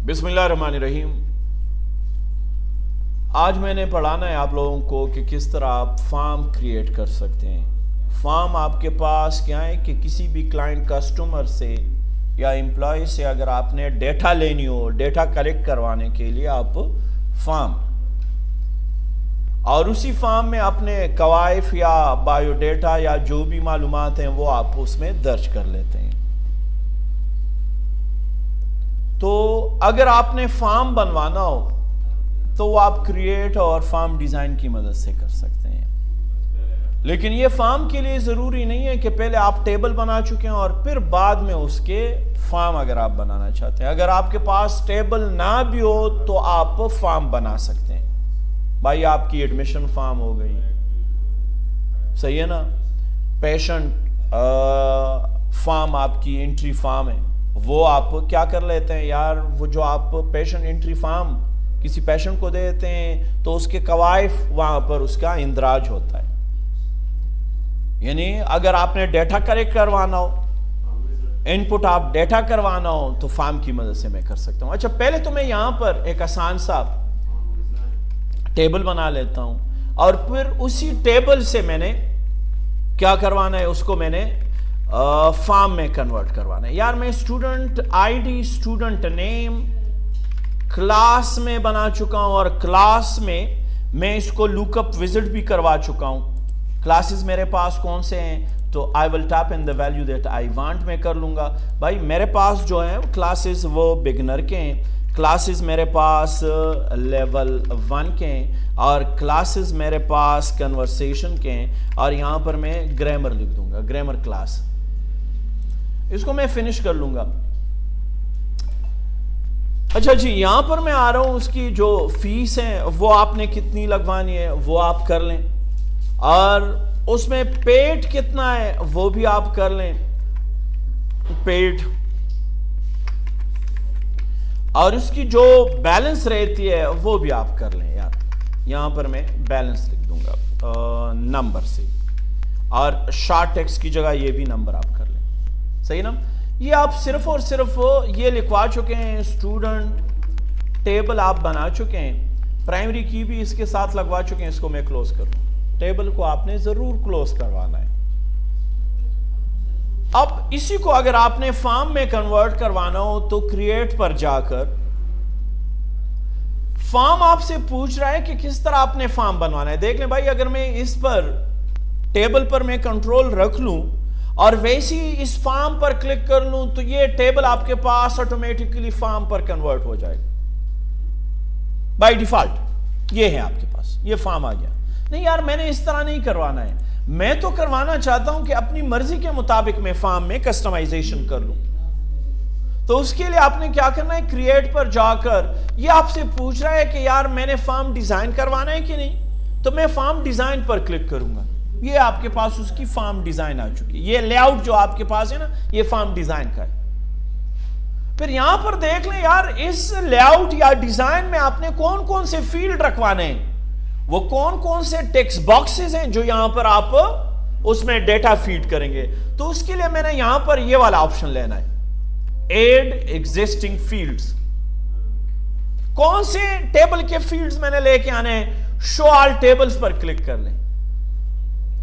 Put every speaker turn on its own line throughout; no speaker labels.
بسم اللہ الرحمن الرحیم۔ آج میں نے پڑھانا ہے آپ لوگوں کو کہ کس طرح آپ فارم کریٹ کر سکتے ہیں۔ فارم آپ کے پاس کیا ہے کہ کسی بھی کلائنٹ کسٹمر سے یا امپلائی سے اگر آپ نے ڈیٹا لینی ہو، ڈیٹا کلیکٹ کروانے کے لیے آپ فارم، اور اسی فارم میں اپنے کوائف یا بایو ڈیٹا یا جو بھی معلومات ہیں وہ آپ اس میں درج کر لیتے ہیں۔ تو اگر آپ نے فارم بنوانا ہو تو وہ آپ کریٹ اور فارم ڈیزائن کی مدد سے کر سکتے ہیں، لیکن یہ فارم کے لیے ضروری نہیں ہے کہ پہلے آپ ٹیبل بنا چکے ہیں اور پھر بعد میں اس کے فارم اگر آپ بنانا چاہتے ہیں۔ اگر آپ کے پاس ٹیبل نہ بھی ہو تو آپ فارم بنا سکتے ہیں۔ بھائی آپ کی ایڈمیشن فارم ہو گئی، صحیح ہے نا، پیشنٹ فارم آپ کی انٹری فارم ہے، وہ آپ کیا کر لیتے ہیں یار، وہ جو آپ پیشنٹ انٹری فارم کسی پیشنٹ کو دیتے ہیں تو اس کے کوائف وہاں پر اس کا اندراج ہوتا ہے۔ یعنی اگر آپ نے ڈیٹا کلیکٹ کروانا ہو، ان پٹ آپ ڈیٹا کروانا ہو تو فارم کی مدد سے میں کر سکتا ہوں۔ اچھا، پہلے تو میں یہاں پر ایک آسان سا ٹیبل بنا لیتا ہوں اور پھر اسی ٹیبل سے میں نے کیا کروانا ہے، اس کو میں نے فارم میں کنورٹ کروانا ہے۔ یار میں student I D, student name class میں بنا چکا ہوں، اور کلاس میں اس کو لک اپ وزٹ بھی کروا چکا ہوں۔ کلاسز میرے پاس کون سے ہیں تو I will type in the value that I want میں کر لوں گا۔ بھائی میرے پاس جو ہیں کلاسز وہ بگنر کے ہیں، کلاسز میرے پاس لیول 1 کے ہیں، اور کلاسز میرے پاس کنورسیشن کے ہیں، اور یہاں پر میں گرامر لکھ دوں گا، گرامر کلاس۔ اس کو میں فنش کر لوں گا۔ اچھا جی، یہاں پر میں آ رہا ہوں، اس کی جو فیس ہے وہ آپ نے کتنی لگوانی ہے وہ آپ کر لیں، اور اس میں پیڈ کتنا ہے وہ بھی آپ کر لیں، پیڈ، اور اس کی جو بیلنس رہتی ہے وہ بھی آپ کر لیں۔ یار یہاں پر میں بیلنس لکھ دوں گا نمبر سے، اور شارٹ ٹیکسٹ کی جگہ یہ بھی نمبر آپ کر لیں، صحیح نا۔ یہ آپ صرف اور صرف یہ لکھوا چکے ہیں، اسٹوڈنٹ ٹیبل آپ بنا چکے ہیں، پرائمری کی بھی اس کے ساتھ لگوا چکے ہیں۔ اس کو میں کلوز کروں، ٹیبل کو آپ نے ضرور کلوز کروانا ہے۔ اب اسی کو اگر آپ نے فارم میں کنورٹ کروانا ہو تو کریٹ پر جا کر فارم آپ سے پوچھ رہا ہے کہ کس طرح آپ نے فارم بنوانا ہے۔ دیکھ لیں بھائی، اگر میں اس پر ٹیبل پر میں کنٹرول رکھ لوں اور ویسی اس فارم پر کلک کر لوں تو یہ ٹیبل آپ کے پاس آٹومیٹکلی فارم پر کنورٹ ہو جائے گا بائی ڈیفالٹ۔ یہ ہے آپ کے پاس، یہ فارم آ گیا۔ نہیں یار، میں نے اس طرح نہیں کروانا ہے، میں تو کروانا چاہتا ہوں کہ اپنی مرضی کے مطابق میں فارم میں کسٹمائزیشن کر لوں۔ تو اس کے لیے آپ نے کیا کرنا ہے، کریٹ پر جا کر یہ آپ سے پوچھ رہا ہے کہ یار میں نے فارم ڈیزائن کروانا ہے کہ نہیں، تو میں فارم ڈیزائن پر کلک کروں گا۔ یہ آپ کے پاس اس کی فارم ڈیزائن آ چکی ہے۔ یہ لے آؤٹ جو آپ کے پاس ہے نا، یہ فارم ڈیزائن کا ہے۔ پھر یہاں پر دیکھ لیں یار، اس لے آؤٹ یا ڈیزائن میں آپ نے کون کون سے فیلڈ رکھوانے ہیں، وہ کون کون سے ٹیکسٹ باکسز ہیں جو یہاں پر آپ اس میں ڈیٹا فیڈ کریں گے۔ تو اس کے لیے میں نے یہاں پر یہ والا آپشن لینا ہے، ایڈ ایگزسٹنگ فیلڈز۔ کون سے ٹیبل کے فیلڈز میں نے لے کے آنے ہیں، شو آل ٹیبلز پر کلک کر لیں۔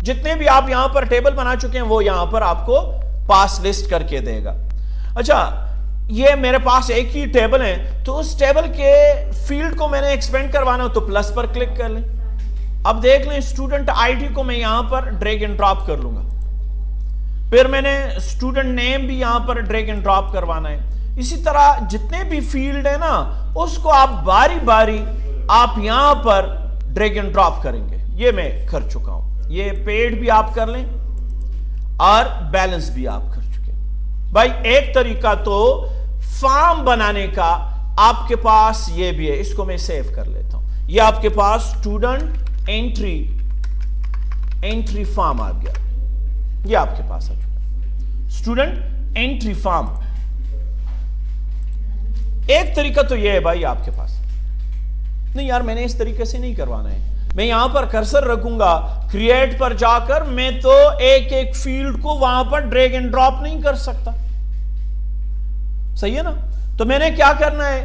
جتنے بھی آپ یہاں پر ٹیبل بنا چکے ہیں وہ یہاں پر آپ کو پاس لسٹ کر کے دے گا۔ اچھا، یہ میرے پاس ایک ہی ٹیبل ہے تو اس ٹیبل کے فیلڈ کو میں نے ایکسپینڈ کروانا ہو تو پلس پر کلک کر لیں۔ اب دیکھ لیں، اسٹوڈنٹ آئی ڈی کو میں یہاں پر ڈریگ اینڈ ڈراپ کر لوں گا، پھر میں نے اسٹوڈنٹ نیم بھی یہاں پر ڈریگ اینڈ ڈراپ کروانا ہے۔ اسی طرح جتنے بھی فیلڈ ہے نا، اس کو آپ باری باری آپ یہاں پر ڈریگ اینڈ ڈراپ کریں گے۔ یہ میں کر چکا ہوں۔ یہ پیڈ بھی آپ کر لیں اور بیلنس بھی آپ کر چکے ہیں۔ بھائی ایک طریقہ تو فارم بنانے کا آپ کے پاس یہ بھی ہے، اس کو میں سیو کر لیتا ہوں۔ یہ آپ کے پاس اسٹوڈنٹ انٹری فارم آ گیا، یہ آپ کے پاس آ چکا ہے، اسٹوڈنٹ انٹری فارم۔ ایک طریقہ تو یہ ہے بھائی آپ کے پاس، نہیں یار میں نے اس طریقے سے نہیں کروانا ہے، میں یہاں پر کرسر رکھوں گا، کریٹ پر جا کر میں تو ایک ایک فیلڈ کو وہاں پر ڈریگ اینڈ ڈراپ نہیں کر سکتا، صحیح ہے نا۔ تو میں نے کیا کرنا ہے،